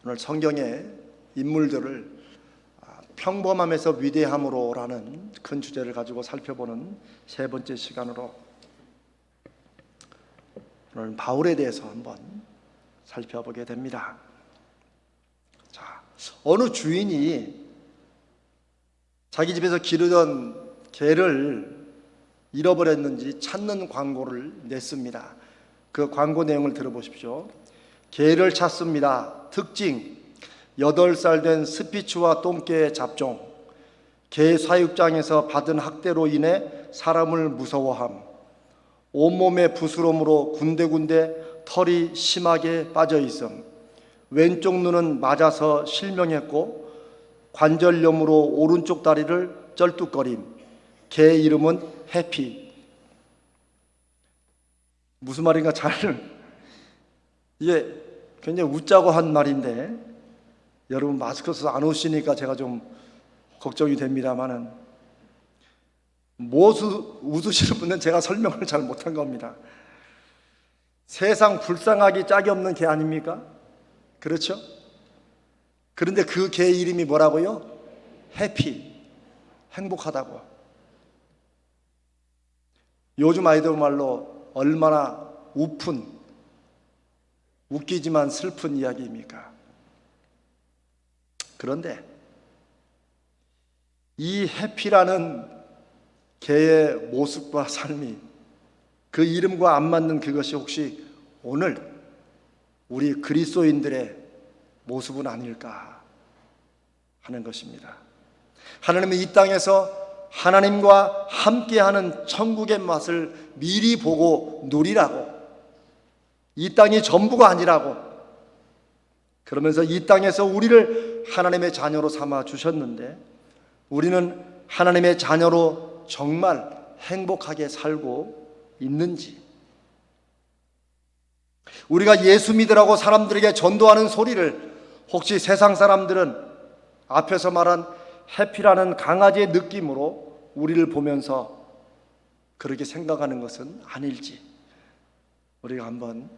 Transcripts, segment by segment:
오늘 성경의 인물들을 평범함에서 위대함으로라는 큰 주제를 가지고 살펴보는 세 번째 시간으로 오늘 바울에 대해서 한번 살펴보게 됩니다. 자, 어느 주인이 자기 집에서 기르던 개를 잃어버렸는지 찾는 광고를 냈습니다. 그 광고 내용을 들어보십시오. 개를 찾습니다. 특징: 8살 된 스피츠와 똥개의 잡종. 개 사육장에서 받은 학대로 인해 사람을 무서워함. 온몸에 부스럼으로 군데군데 털이 심하게 빠져 있음. 왼쪽 눈은 맞아서 실명했고 관절염으로 오른쪽 다리를 쩔뚝거림. 개 이름은 해피. 무슨 말인가 이게 굉장히 웃자고 한 말인데 여러분 마스크 써서 안 웃으시니까 제가 좀 걱정이 됩니다만은 웃으시는 분은 제가 설명을 잘 못한 겁니다. 세상 불쌍하기 짝이 없는 개 아닙니까? 그렇죠? 그런데 그 개 이름이 뭐라고요? 해피, 행복하다고. 요즘 아이들 말로 얼마나 웃기지만 슬픈 이야기입니까? 그런데 이 해피라는 개의 모습과 삶이 그 이름과 안 맞는 그것이 혹시 오늘 우리 그리스도인들의 모습은 아닐까 하는 것입니다. 하나님은 이 땅에서 하나님과 함께하는 천국의 맛을 미리 보고 누리라고, 이 땅이 전부가 아니라고, 그러면서 이 땅에서 우리를 하나님의 자녀로 삼아 주셨는데 우리는 하나님의 자녀로 정말 행복하게 살고 있는지, 우리가 예수 믿으라고 사람들에게 전도하는 소리를 혹시 세상 사람들은 앞에서 말한 해피라는 강아지의 느낌으로 우리를 보면서 그렇게 생각하는 것은 아닐지 우리가 한번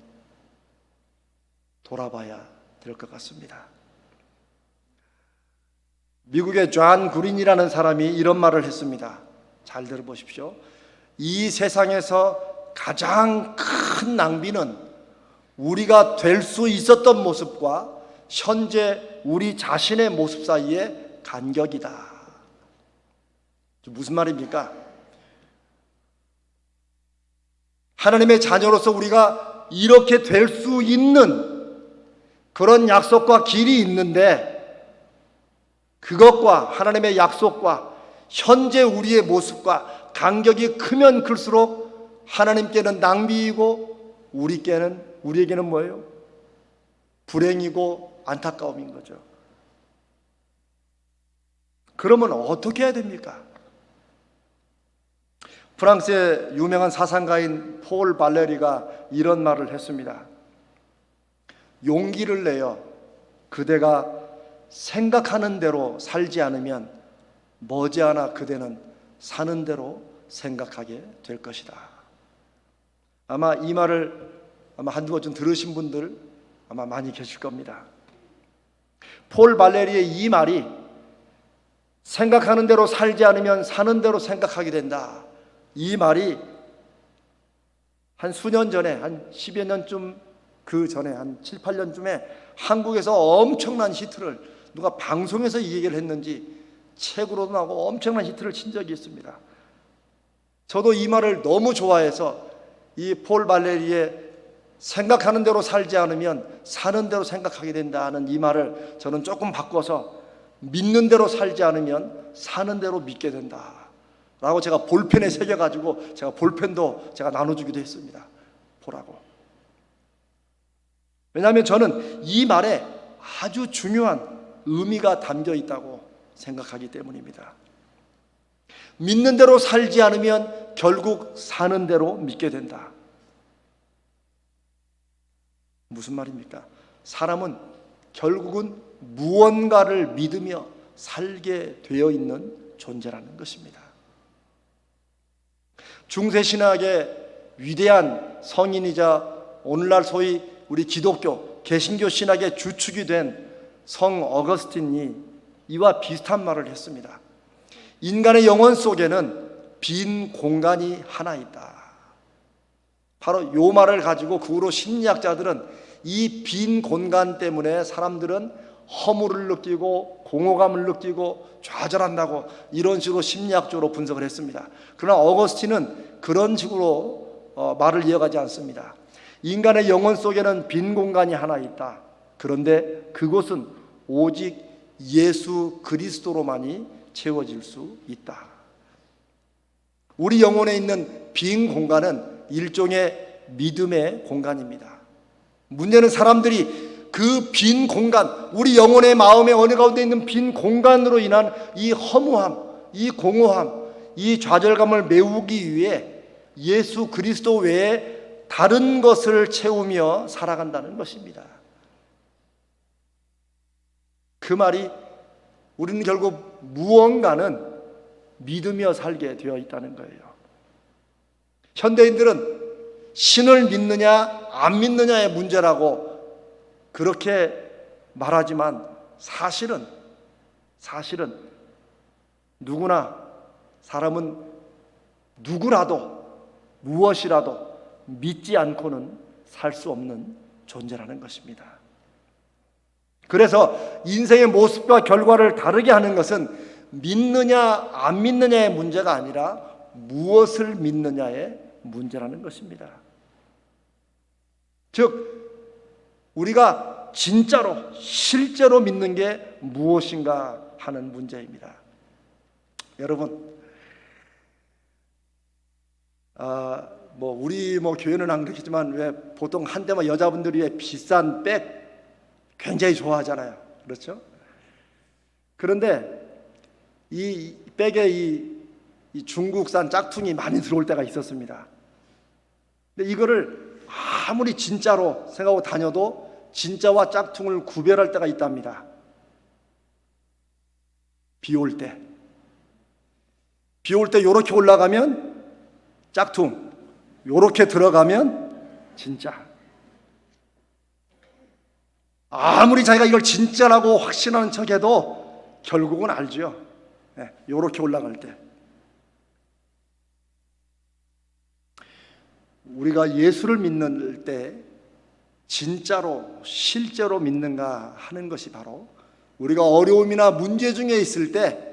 돌아봐야 될 것 같습니다. 미국의 존 그린이라는 사람이 이런 말을 했습니다. 잘 들어보십시오. 이 세상에서 가장 큰 낭비는 우리가 될 수 있었던 모습과 현재 우리 자신의 모습 사이에 간격이다. 무슨 말입니까? 하나님의 자녀로서 우리가 이렇게 될 수 있는 그런 약속과 길이 있는데 그것과 하나님의 약속과 현재 우리의 모습과 간격이 크면 클수록 하나님께는 낭비이고 우리에게는 뭐예요? 불행이고 안타까움인 거죠. 그러면 어떻게 해야 됩니까? 프랑스의 유명한 사상가인 폴 발레리가 이런 말을 했습니다. 용기를 내어 그대가 생각하는 대로 살지 않으면 머지않아 그대는 사는 대로 생각하게 될 것이다. 아마 이 말을 한두 번쯤 들으신 분들 아마 많이 계실 겁니다. 폴 발레리의 이 말이 생각하는 대로 살지 않으면 사는 대로 생각하게 된다, 이 말이 한 수년 전에, 한 10여 년쯤 그 전에, 한 7, 8년쯤에 한국에서 엄청난 히트를, 누가 방송에서 이 얘기를 했는지 책으로도 나오고 엄청난 히트를 친 적이 있습니다. 저도 이 말을 너무 좋아해서 이 폴 발레리의 생각하는 대로 살지 않으면 사는 대로 생각하게 된다는 이 말을 저는 조금 바꿔서 믿는 대로 살지 않으면 사는 대로 믿게 된다 라고 제가 볼펜에 새겨가지고 제가 볼펜도 제가 나눠주기도 했습니다. 보라고. 왜냐하면 저는 이 말에 아주 중요한 의미가 담겨 있다고 생각하기 때문입니다. 믿는 대로 살지 않으면 결국 사는 대로 믿게 된다. 무슨 말입니까? 사람은 결국은 무언가를 믿으며 살게 되어 있는 존재라는 것입니다. 중세신학의 위대한 성인이자 오늘날 소위 우리 기독교, 개신교 신학의 주축이 된 성 어거스틴이 이와 비슷한 말을 했습니다. 인간의 영혼 속에는 빈 공간이 하나 있다. 바로 이 말을 가지고 그 후로 심리학자들은 이 빈 공간 때문에 사람들은 허물을 느끼고 공허감을 느끼고 좌절한다고 이런 식으로 심리학적으로 분석을 했습니다. 그러나 어거스틴은 그런 식으로 말을 이어가지 않습니다. 인간의 영혼 속에는 빈 공간이 하나 있다. 그런데 그곳은 오직 예수 그리스도로만이 채워질 수 있다. 우리 영혼에 있는 빈 공간은 일종의 믿음의 공간입니다. 문제는 사람들이 그 빈 공간, 우리 영혼의 마음의 어느 가운데 있는 빈 공간으로 인한 이 허무함, 이 공허함, 이 좌절감을 메우기 위해 예수 그리스도 외에 다른 것을 채우며 살아간다는 것입니다. 그 말이 우리는 결국 무언가는 믿으며 살게 되어 있다는 거예요. 현대인들은 신을 믿느냐 안 믿느냐의 문제라고 그렇게 말하지만 사실은 사람은 누구라도 무엇이라도 믿지 않고는 살 수 없는 존재라는 것입니다. 그래서 인생의 모습과 결과를 다르게 하는 것은 믿느냐 안 믿느냐의 문제가 아니라 무엇을 믿느냐의 문제라는 것입니다. 즉 우리가 진짜로 실제로 믿는 게 무엇인가 하는 문제입니다. 여러분, 우리 교회는 안 그렇겠지만 왜 보통 한때만 여자분들이 왜 비싼 백 굉장히 좋아하잖아요. 그렇죠? 그런데 이 백에 이 중국산 짝퉁이 많이 들어올 때가 있었습니다. 근데 이거를 아무리 진짜로 생각하고 다녀도 진짜와 짝퉁을 구별할 때가 있답니다. 비 올 때 요렇게 올라가면 짝퉁, 요렇게 들어가면 진짜. 아무리 자기가 이걸 진짜라고 확신하는 척해도 결국은 알죠. 요렇게 올라갈 때. 우리가 예수를 믿는 때 진짜로 실제로 믿는가 하는 것이 바로 우리가 어려움이나 문제 중에 있을 때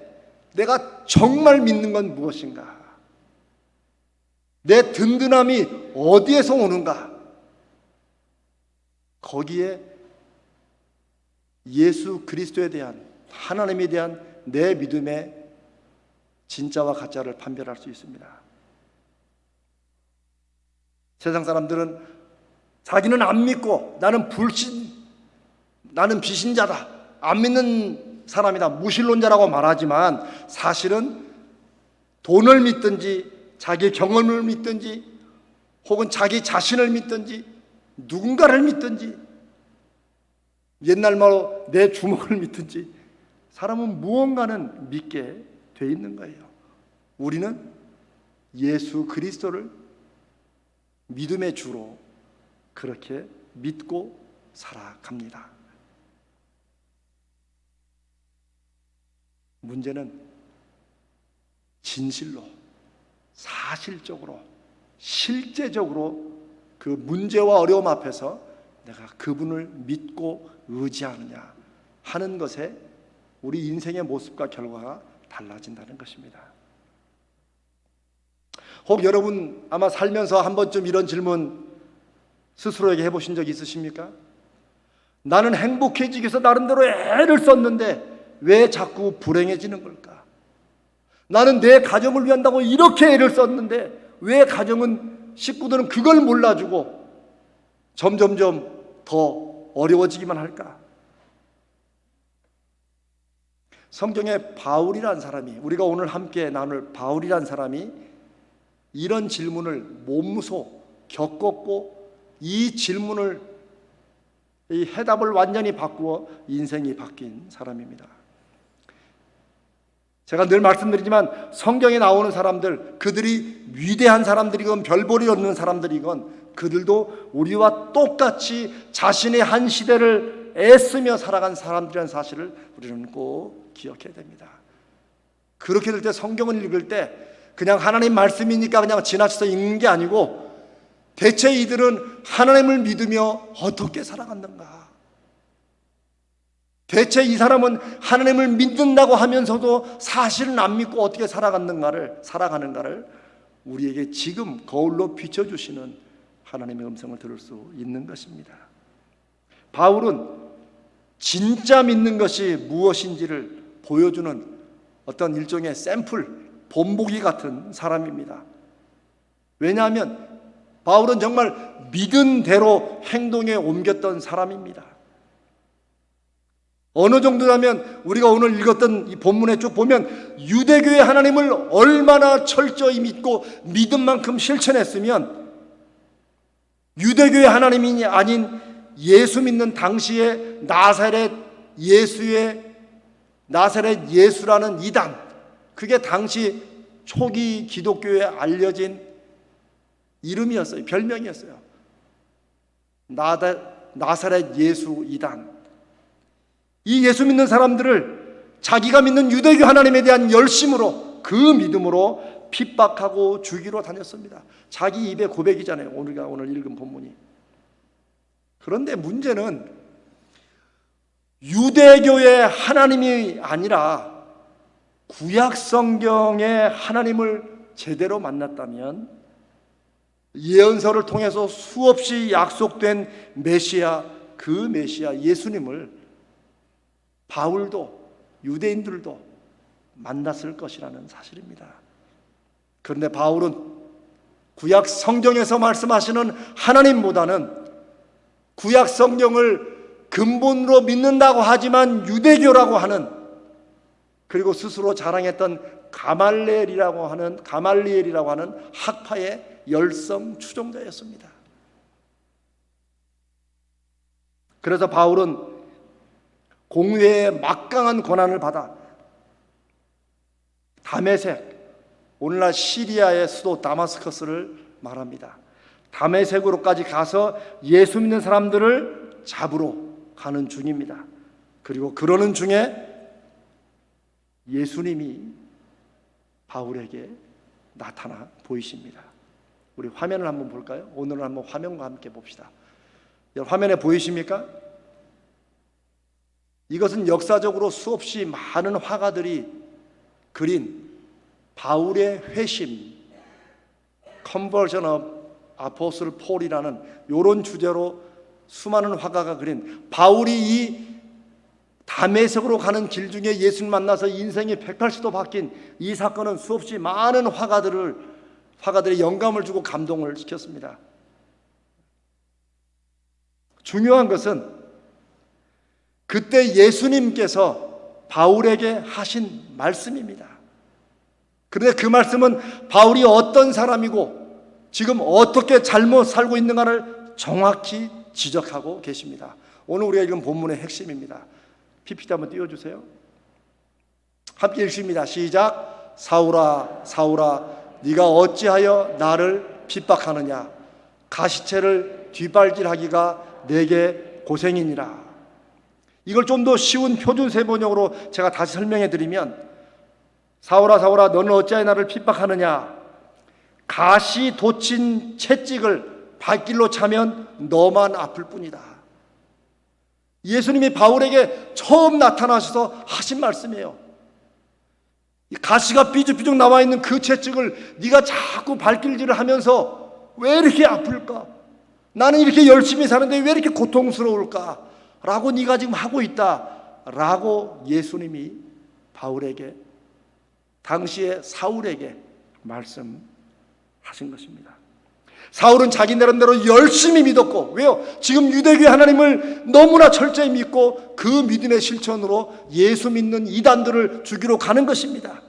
내가 정말 믿는 건 무엇인가? 내 든든함이 어디에서 오는가? 거기에 예수 그리스도에 대한, 하나님에 대한 내 믿음의 진짜와 가짜를 판별할 수 있습니다. 세상 사람들은 자기는 안 믿고 나는 비신자다, 안 믿는 사람이다, 무신론자라고 말하지만 사실은 돈을 믿든지 자기 경험을 믿든지 혹은 자기 자신을 믿든지 누군가를 믿든지 옛날 말로 내 주먹을 믿든지 사람은 무언가는 믿게 돼 있는 거예요. 우리는 예수 그리스도를 믿음의 주로 그렇게 믿고 살아갑니다. 문제는 진실로, 사실적으로, 실제적으로 그 문제와 어려움 앞에서 내가 그분을 믿고 의지하느냐 하는 것에 우리 인생의 모습과 결과가 달라진다는 것입니다. 혹 여러분 아마 살면서 한 번쯤 이런 질문 스스로에게 해보신 적 있으십니까? 나는 행복해지기 위해서 나름대로 애를 썼는데 왜 자꾸 불행해지는 걸까? 나는 내 가정을 위한다고 이렇게 애를 썼는데 왜 식구들은 그걸 몰라주고 점점점 더 어려워지기만 할까? 성경에 바울이라는 사람이, 우리가 오늘 함께 나눌 바울이라는 사람이 이런 질문을 몸소 겪었고 이 질문을, 이 해답을 완전히 바꾸어 인생이 바뀐 사람입니다. 제가 늘 말씀드리지만 성경에 나오는 사람들, 그들이 위대한 사람들이건 별볼이 없는 사람들이건 그들도 우리와 똑같이 자신의 한 시대를 애쓰며 살아간 사람들이라는 사실을 우리는 꼭 기억해야 됩니다. 그렇게 될 때 성경을 읽을 때 그냥 하나님 말씀이니까 그냥 지나쳐서 읽는 게 아니고 대체 이들은 하나님을 믿으며 어떻게 살아갔는가? 대체 이 사람은 하나님을 믿는다고 하면서도 사실은 안 믿고 어떻게 살아가는가를 우리에게 지금 거울로 비춰주시는 하나님의 음성을 들을 수 있는 것입니다. 바울은 진짜 믿는 것이 무엇인지를 보여주는 어떤 일종의 샘플, 본보기 같은 사람입니다. 왜냐하면 바울은 정말 믿은 대로 행동에 옮겼던 사람입니다. 어느 정도냐면 우리가 오늘 읽었던 이 본문에 쭉 보면 유대교의 하나님을 얼마나 철저히 믿고 믿은 만큼 실천했으면 유대교의 하나님이 아닌 예수 믿는 당시에 나사렛 예수라는 이단, 그게 당시 초기 기독교에 알려진 이름이었어요. 별명이었어요. 나사렛 예수 이단. 이 예수 믿는 사람들을 자기가 믿는 유대교 하나님에 대한 열심으로, 그 믿음으로 핍박하고 죽이러 다녔습니다. 자기 입의 고백이잖아요. 우리가 오늘 읽은 본문이. 그런데 문제는 유대교의 하나님이 아니라 구약 성경의 하나님을 제대로 만났다면 예언서를 통해서 수없이 약속된 메시아, 그 메시아 예수님을 바울도 유대인들도 만났을 것이라는 사실입니다. 그런데 바울은 구약 성경에서 말씀하시는 하나님보다는 구약 성경을 근본으로 믿는다고 하지만 유대교라고 하는, 그리고 스스로 자랑했던 가말리엘이라고 하는 학파의 열성 추종자였습니다. 그래서 바울은 공회의 막강한 권한을 받아 다메섹, 오늘날 시리아의 수도 다마스커스를 말합니다. 다메섹으로까지 가서 예수 믿는 사람들을 잡으러 가는 중입니다. 그리고 그러는 중에 예수님이 바울에게 나타나 보이십니다. 우리 화면을 한번 볼까요? 오늘은 한번 화면과 함께 봅시다. 화면에 보이십니까? 이것은 역사적으로 수없이 많은 화가들이 그린 바울의 회심, Conversion of Apostle Paul이라는 이런 주제로 수많은 화가가 그린, 바울이 이 다메섹으로 가는 길 중에 예수를 만나서 인생이 180도 바뀐 이 사건은 수없이 많은 화가들의 영감을 주고 감동을 시켰습니다. 중요한 것은 그때 예수님께서 바울에게 하신 말씀입니다. 그런데 그 말씀은 바울이 어떤 사람이고 지금 어떻게 잘못 살고 있는가를 정확히 지적하고 계십니다. 오늘 우리가 읽은 본문의 핵심입니다. PPT 한번 띄워주세요. 함께 읽습니다. 시작. 사울아 사울아 네가 어찌하여 나를 핍박하느냐. 가시체를 뒷발질하기가 내게 고생이니라. 이걸 좀 더 쉬운 표준세 번역으로 제가 다시 설명해 드리면, 사울아 사울아 너는 어찌하여 나를 핍박하느냐. 가시 돋친 채찍을 발길로 차면 너만 아플 뿐이다. 예수님이 바울에게 처음 나타나셔서 하신 말씀이에요. 가시가 삐죽삐죽 나와 있는 그 채찍을 네가 자꾸 발길질을 하면서 왜 이렇게 아플까? 나는 이렇게 열심히 사는데 왜 이렇게 고통스러울까? 라고 네가 지금 하고 있다 라고 예수님이 바울에게, 당시에 사울에게 말씀하신 것입니다. 사울은 자기 나름대로 열심히 믿었고, 왜요? 지금 유대교의 하나님을 너무나 철저히 믿고 그 믿음의 실천으로 예수 믿는 이단들을 죽이러 가는 것입니다.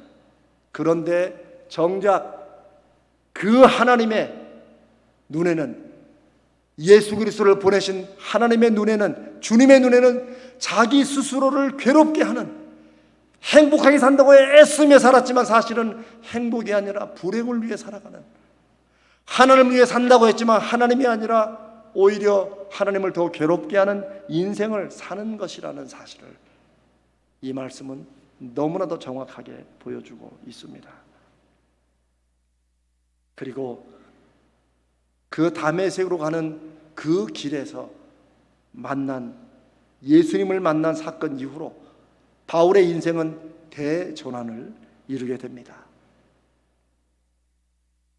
그런데 정작 그 하나님의 눈에는, 예수 그리스도를 보내신 하나님의 눈에는, 주님의 눈에는 자기 스스로를 괴롭게 하는, 행복하게 산다고 애쓰며 살았지만 사실은 행복이 아니라 불행을 위해 살아가는, 하나님을 위해 산다고 했지만 하나님이 아니라 오히려 하나님을 더 괴롭게 하는 인생을 사는 것이라는 사실을 이 말씀은 너무나도 정확하게 보여주고 있습니다. 그리고 그 다메섹으로 가는 그 길에서 예수님을 만난 사건 이후로 바울의 인생은 대전환을 이루게 됩니다.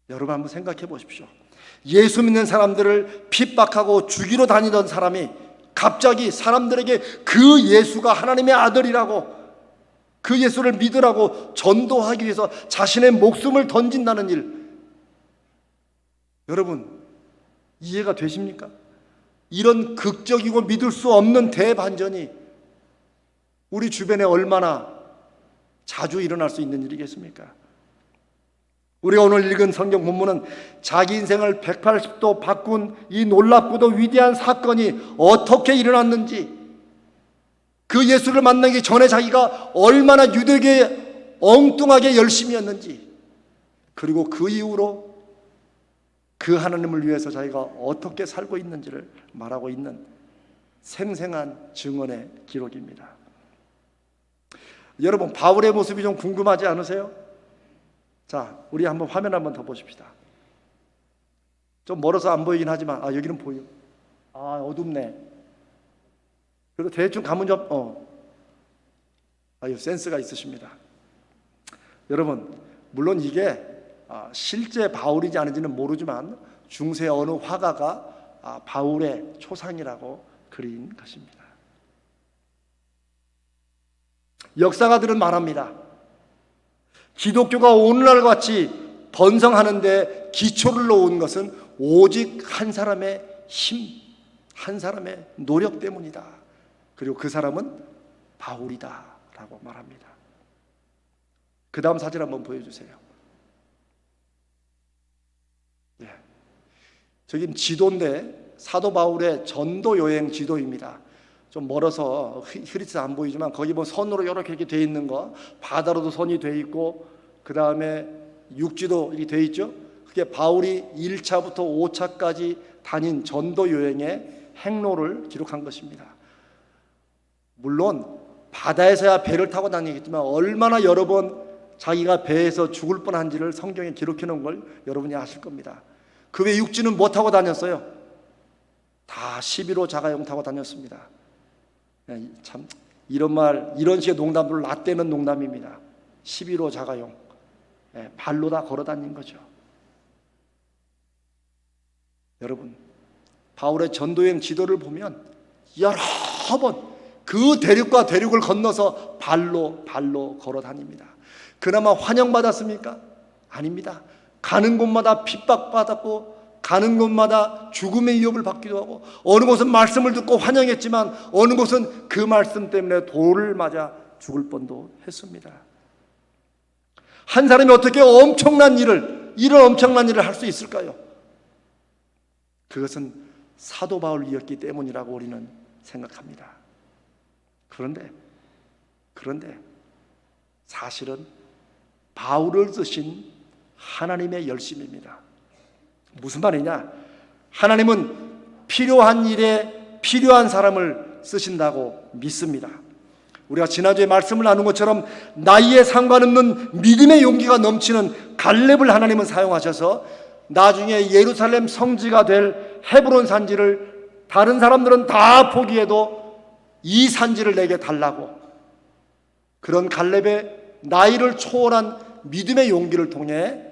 여러분 한번 생각해 보십시오. 예수 믿는 사람들을 핍박하고 죽이러 다니던 사람이 갑자기 사람들에게 그 예수가 하나님의 아들이라고, 그 예수를 믿으라고 전도하기 위해서 자신의 목숨을 던진다는 일, 여러분 이해가 되십니까? 이런 극적이고 믿을 수 없는 대반전이 우리 주변에 얼마나 자주 일어날 수 있는 일이겠습니까? 우리가 오늘 읽은 성경 본문은 자기 인생을 180도 바꾼 이 놀랍고도 위대한 사건이 어떻게 일어났는지, 그 예수를 만나기 전에 자기가 얼마나 유대교에 엉뚱하게 열심이었는지, 그리고 그 이후로 그 하나님을 위해서 자기가 어떻게 살고 있는지를 말하고 있는 생생한 증언의 기록입니다. 여러분, 바울의 모습이 좀 궁금하지 않으세요? 자, 우리 한번 화면 한번 더 보십시다. 좀 멀어서 안 보이긴 하지만 여기는 보여. 어둡네. 그래도 대충 가면 좀 센스가 있으십니다. 여러분, 물론 이게 실제 바울이지 않은지는 모르지만 중세 어느 화가가 바울의 초상이라고 그린 것입니다. 역사가들은 말합니다. 기독교가 오늘날 같이 번성하는 데 기초를 놓은 것은 오직 한 사람의 힘, 한 사람의 노력 때문이다. 그리고 그 사람은 바울이다 라고 말합니다. 그 다음 사진 한번 보여주세요. 저긴 지도인데 사도 바울의 전도 여행 지도입니다. 좀 멀어서 흐릿해서 안 보이지만 거기 보면 선으로 이렇게 돼 있는 거, 바다로도 선이 돼 있고 그 다음에 육지도 이렇게 돼 있죠. 그게 바울이 1차부터 5차까지 다닌 전도 여행의 행로를 기록한 것입니다. 물론 바다에서야 배를 타고 다니겠지만 얼마나 여러 번 자기가 배에서 죽을 뻔한지를 성경에 기록해 놓은 걸 여러분이 아실 겁니다. 그 외 육지는 뭐 타고 다녔어요? 다 11호 자가용 타고 다녔습니다. 참 이런 식의 농담들을 라떼는 농담입니다. 11호 자가용, 발로 다 걸어 다닌 거죠. 여러분, 바울의 전도여행 지도를 보면 여러 번 그 대륙과 대륙을 건너서 발로 걸어 다닙니다. 그나마 환영받았습니까? 아닙니다. 가는 곳마다 핍박받았고 가는 곳마다 죽음의 위협을 받기도 하고, 어느 곳은 말씀을 듣고 환영했지만 어느 곳은 그 말씀 때문에 돌을 맞아 죽을 뻔도 했습니다. 한 사람이 어떻게 이런 엄청난 일을 할 수 있을까요? 그것은 사도 바울이었기 때문이라고 우리는 생각합니다. 그런데 사실은 바울을 쓰신 하나님의 열심입니다. 무슨 말이냐? 하나님은 필요한 일에 필요한 사람을 쓰신다고 믿습니다. 우리가 지난주에 말씀을 나눈 것처럼 나이에 상관없는 믿음의 용기가 넘치는 갈렙을 하나님은 사용하셔서 나중에 예루살렘 성지가 될 헤브론 산지를 다른 사람들은 다 포기해도 이 산지를 내게 달라고, 그런 갈렙의 나이를 초월한 믿음의 용기를 통해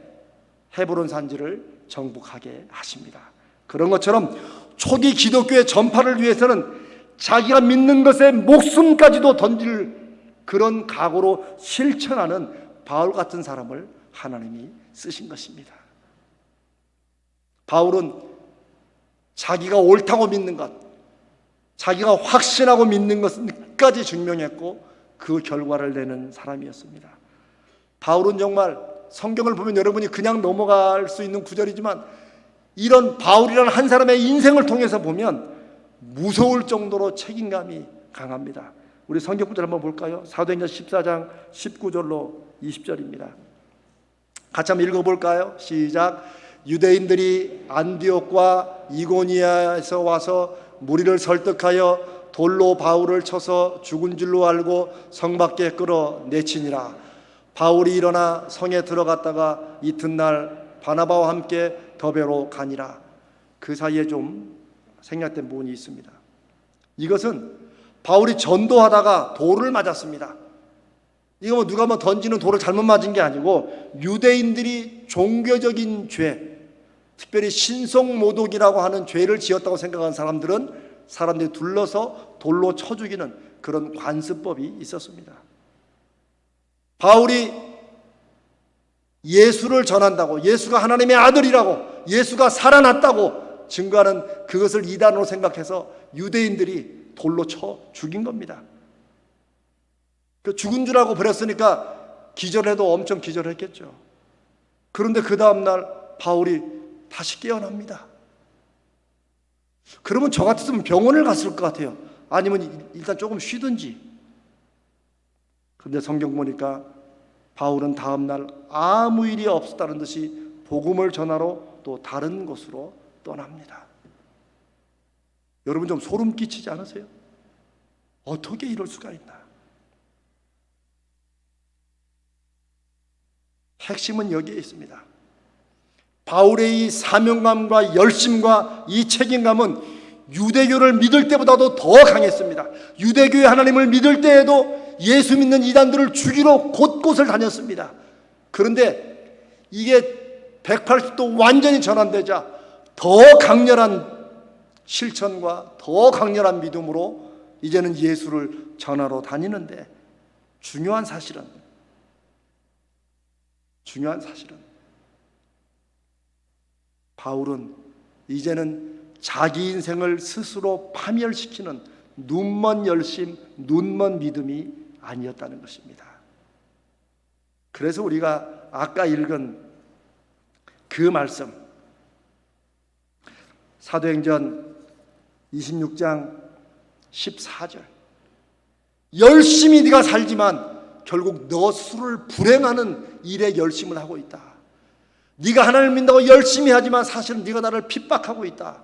헤브론 산지를 정복하게 하십니다. 그런 것처럼 초기 기독교의 전파를 위해서는 자기가 믿는 것에 목숨까지도 던질 그런 각오로 실천하는 바울 같은 사람을 하나님이 쓰신 것입니다. 바울은 자기가 옳다고 믿는 것, 자기가 확신하고 믿는 것은 끝까지 증명했고 그 결과를 내는 사람이었습니다. 바울은 정말 성경을 보면 여러분이 그냥 넘어갈 수 있는 구절이지만 이런 바울이라는 한 사람의 인생을 통해서 보면 무서울 정도로 책임감이 강합니다. 우리 성경 구절 한번 볼까요? 사도행전 14장 19절로 20절입니다. 같이 한번 읽어볼까요? 시작. 유대인들이 안디옥과 이고니아에서 와서 무리를 설득하여 돌로 바울을 쳐서 죽은 줄로 알고 성 밖에 끌어내치니라. 바울이 일어나 성에 들어갔다가 이튿날 바나바와 함께 더베로 가니라. 그 사이에 좀 생략된 부분이 있습니다. 이것은 바울이 전도하다가 돌을 맞았습니다. 이거 뭐 누가 뭐 던지는 돌을 잘못 맞은 게 아니고 유대인들이 종교적인 죄, 특별히 신성모독이라고 하는 죄를 지었다고 생각하는 사람들이 둘러서 돌로 쳐 죽이는 그런 관습법이 있었습니다. 바울이 예수를 전한다고, 예수가 하나님의 아들이라고, 예수가 살아났다고 증거하는 그것을 이단으로 생각해서 유대인들이 돌로 쳐 죽인 겁니다. 그 죽은 줄 알고 버렸으니까 기절해도 엄청 기절했겠죠. 그런데 그 다음날 바울이 다시 깨어납니다. 그러면 저 같았으면 병원을 갔을 것 같아요. 아니면 일단 조금 쉬든지. 그런데 성경 보니까 바울은 다음날 아무 일이 없었다는 듯이 복음을 전하러 또 다른 곳으로 떠납니다. 여러분 좀 소름 끼치지 않으세요? 어떻게 이럴 수가 있나? 핵심은 여기에 있습니다. 바울의 이 사명감과 열심과 이 책임감은 유대교를 믿을 때보다도 더 강했습니다. 유대교의 하나님을 믿을 때에도 예수 믿는 이단들을 죽이러 곳곳을 다녔습니다. 그런데 이게 180도 완전히 전환되자 더 강렬한 실천과 더 강렬한 믿음으로 이제는 예수를 전하러 다니는데 중요한 사실은 바울은 이제는 자기 인생을 스스로 파멸시키는 눈먼 열심, 눈먼 믿음이 아니었다는 것입니다. 그래서 우리가 아까 읽은 그 말씀, 사도행전 26장 14절, 열심히 네가 살지만 결국 너 스스로를 불행하는 일에 열심을 하고 있다. 네가 하나님을 믿는다고 열심히 하지만 사실은 네가 나를 핍박하고 있다.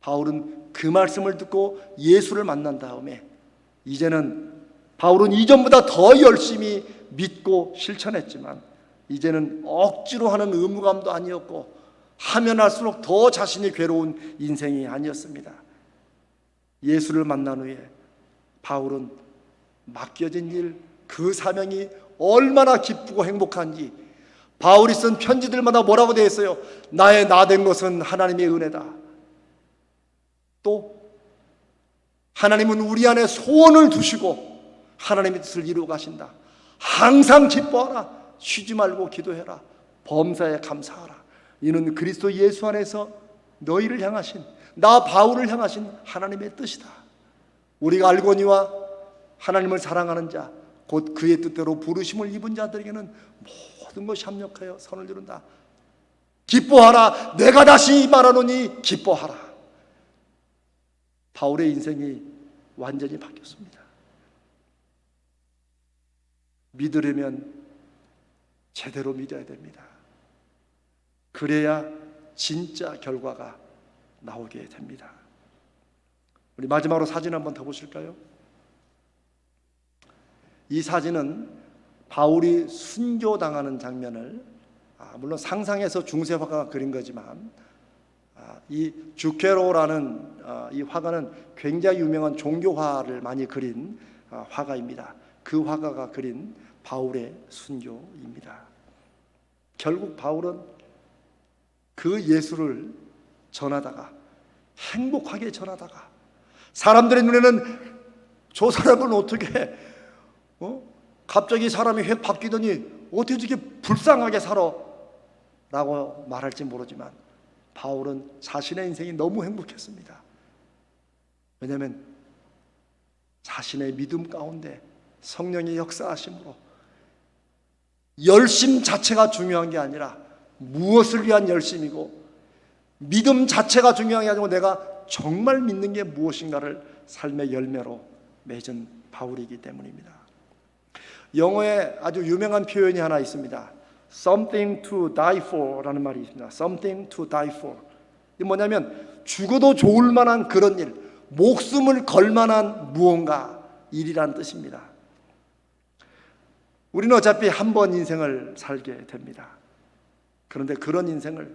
바울은 그 말씀을 듣고 예수를 만난 다음에 이제는 바울은 이전보다 더 열심히 믿고 실천했지만 이제는 억지로 하는 의무감도 아니었고 하면 할수록 더 자신이 괴로운 인생이 아니었습니다. 예수를 만난 후에 바울은 맡겨진 일, 그 사명이 얼마나 기쁘고 행복한지 바울이 쓴 편지들마다 뭐라고 되어 있어요? 나의 나된 것은 하나님의 은혜다. 또 하나님은 우리 안에 소원을 두시고 하나님의 뜻을 이루어 가신다. 항상 기뻐하라. 쉬지 말고 기도해라. 범사에 감사하라. 이는 그리스도 예수 안에서 너희를 향하신, 나 바울을 향하신 하나님의 뜻이다. 우리가 알거니와 하나님을 사랑하는 자, 곧 그의 뜻대로 부르심을 입은 자들에게는 모든 것이 합력하여 선을 이룬다. 기뻐하라. 내가 다시 말하노니 기뻐하라. 바울의 인생이 완전히 바뀌었습니다. 믿으려면 제대로 믿어야 됩니다. 그래야 진짜 결과가 나오게 됩니다. 우리 마지막으로 사진 한번 더 보실까요? 이 사진은 바울이 순교당하는 장면을 물론 상상해서 중세 화가가 그린 거지만 이 주케로라는 이 화가는 굉장히 유명한 종교화를 많이 그린 화가입니다. 그 화가가 그린 바울의 순교입니다. 결국 바울은 그 예수를 전하다가 행복하게 전하다가 사람들의 눈에는 저 사람은 어떻게 갑자기 사람이 확 바뀌더니 어떻게 이렇게 불쌍하게 살아? 라고 말할지 모르지만 바울은 자신의 인생이 너무 행복했습니다. 왜냐하면 자신의 믿음 가운데 성령의 역사하심으로 열심 자체가 중요한 게 아니라 무엇을 위한 열심이고 믿음 자체가 중요한 게 아니고 내가 정말 믿는 게 무엇인가를 삶의 열매로 맺은 바울이기 때문입니다. 영어에 아주 유명한 표현이 하나 있습니다. something to die for 라는 말이 있습니다. something to die for. 이게 뭐냐면 죽어도 좋을 만한 그런 일, 목숨을 걸 만한 무언가 일이라는 뜻입니다. 우리는 어차피 한 번 인생을 살게 됩니다. 그런데 그런 인생을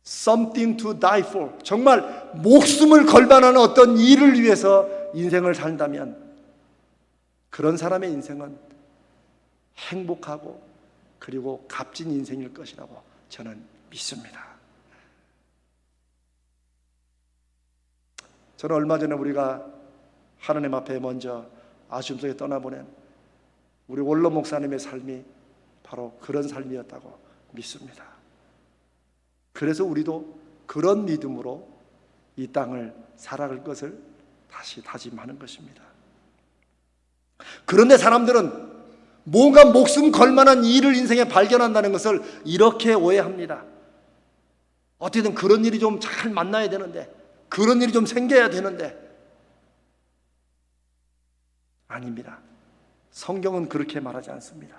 something to die for, 정말 목숨을 걸 만한 어떤 일을 위해서 인생을 산다면 그런 사람의 인생은 행복하고 그리고 값진 인생일 것이라고 저는 믿습니다. 저는 얼마 전에 우리가 하나님 앞에 먼저 아쉬움 속에 떠나보낸 우리 원로 목사님의 삶이 바로 그런 삶이었다고 믿습니다. 그래서 우리도 그런 믿음으로 이 땅을 살아갈 것을 다시 다짐하는 것입니다. 그런데 사람들은 뭔가 목숨 걸 만한 일을 인생에 발견한다는 것을 이렇게 오해합니다. 어떻게든 그런 일이 좀 잘 만나야 되는데, 그런 일이 좀 생겨야 되는데. 아닙니다. 성경은 그렇게 말하지 않습니다.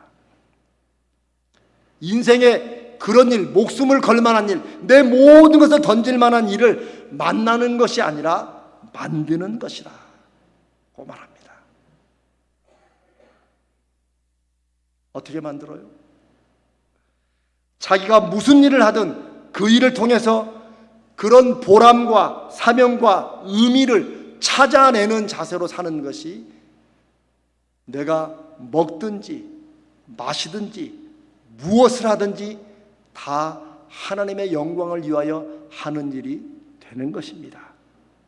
인생에 그런 일, 목숨을 걸 만한 일, 내 모든 것을 던질 만한 일을 만나는 것이 아니라 만드는 것이다 고 말합니다. 어떻게 만들어요? 자기가 무슨 일을 하든 그 일을 통해서 그런 보람과 사명과 의미를 찾아내는 자세로 사는 것이 내가 먹든지 마시든지 무엇을 하든지 다 하나님의 영광을 위하여 하는 일이 되는 것입니다.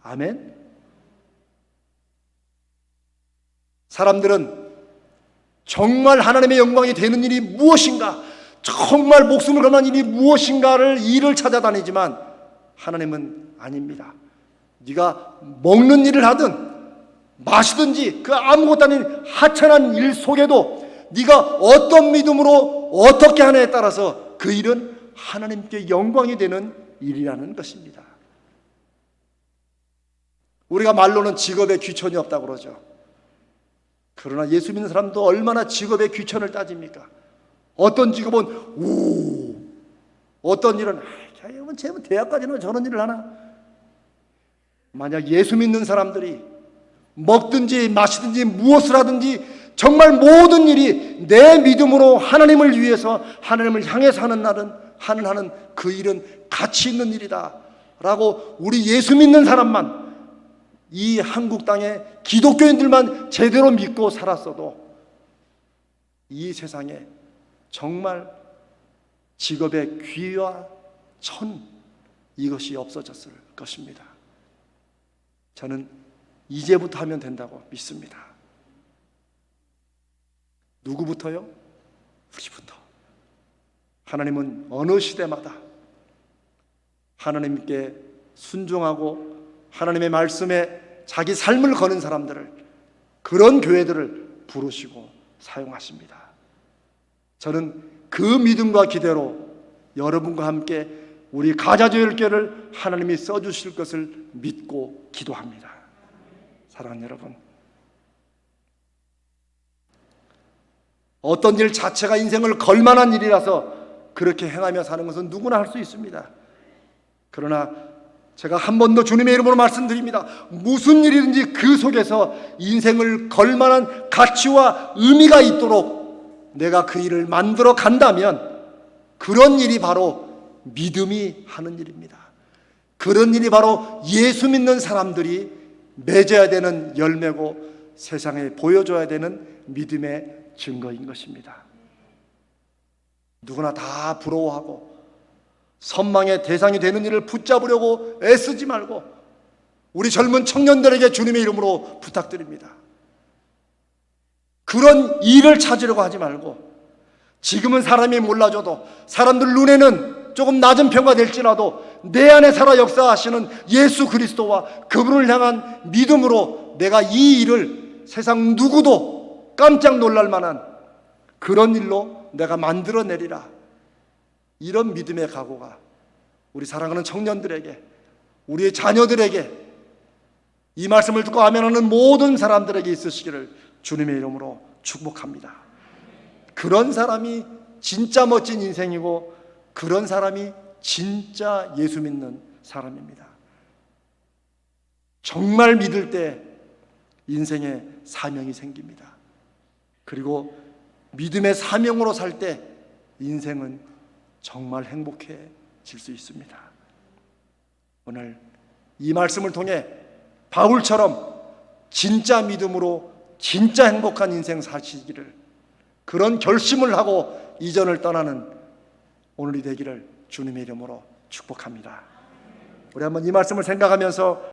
아멘. 사람들은 정말 하나님의 영광이 되는 일이 무엇인가, 정말 목숨을 걸 만한 일이 무엇인가를 일을 찾아다니지만 하나님은 아닙니다. 네가 먹는 일을 하든 마시든지 그 아무것도 아닌 하찮은 일 속에도 네가 어떤 믿음으로 어떻게 하느냐에 따라서 그 일은 하나님께 영광이 되는 일이라는 것입니다. 우리가 말로는 직업에 귀천이 없다고 그러죠. 그러나 예수 믿는 사람도 얼마나 직업에 귀천을 따집니까? 어떤 직업은 어떤 일은 쟤는 대학까지는 저런 일을 하나? 만약 예수 믿는 사람들이 먹든지 마시든지 무엇을 하든지 정말 모든 일이 내 믿음으로 하나님을 위해서 하나님을 향해서 하는 그 일은 가치 있는 일이다 라고 우리 예수 믿는 사람만, 이 한국 땅에 기독교인들만 제대로 믿고 살았어도 이 세상에 정말 직업의 귀와 천, 이것이 없어졌을 것입니다. 저는 이제부터 하면 된다고 믿습니다. 누구부터요? 우리부터. 하나님은 어느 시대마다 하나님께 순종하고 하나님의 말씀에 자기 삶을 거는 사람들을, 그런 교회들을 부르시고 사용하십니다. 저는 그 믿음과 기대로 여러분과 함께 우리 가자조일교회를 하나님이 써주실 것을 믿고 기도합니다. 사랑하는 여러분, 어떤 일 자체가 인생을 걸만한 일이라서 그렇게 행하며 사는 것은 누구나 할 수 있습니다. 그러나 제가 한 번 더 주님의 이름으로 말씀드립니다. 무슨 일이든지 그 속에서 인생을 걸만한 가치와 의미가 있도록 내가 그 일을 만들어 간다면 그런 일이 바로 믿음이 하는 일입니다. 그런 일이 바로 예수 믿는 사람들이 맺어야 되는 열매고 세상에 보여줘야 되는 믿음의 증거인 것입니다. 누구나 다 부러워하고 선망의 대상이 되는 일을 붙잡으려고 애쓰지 말고 우리 젊은 청년들에게 주님의 이름으로 부탁드립니다. 그런 일을 찾으려고 하지 말고, 지금은 사람이 몰라줘도 사람들 눈에는 조금 낮은 평가 될지라도 내 안에 살아 역사하시는 예수 그리스도와 그분을 향한 믿음으로 내가 이 일을 세상 누구도 깜짝 놀랄 만한 그런 일로 내가 만들어내리라, 이런 믿음의 각오가 우리 사랑하는 청년들에게, 우리의 자녀들에게, 이 말씀을 듣고 아멘하는 모든 사람들에게 있으시기를 주님의 이름으로 축복합니다. 그런 사람이 진짜 멋진 인생이고 그런 사람이 진짜 예수 믿는 사람입니다. 정말 믿을 때 인생에 사명이 생깁니다. 그리고 믿음의 사명으로 살 때 인생은 정말 행복해질 수 있습니다. 오늘 이 말씀을 통해 바울처럼 진짜 믿음으로 진짜 행복한 인생 사시기를, 그런 결심을 하고 이전을 떠나는 오늘이 되기를 주님의 이름으로 축복합니다. 우리 한번 이 말씀을 생각하면서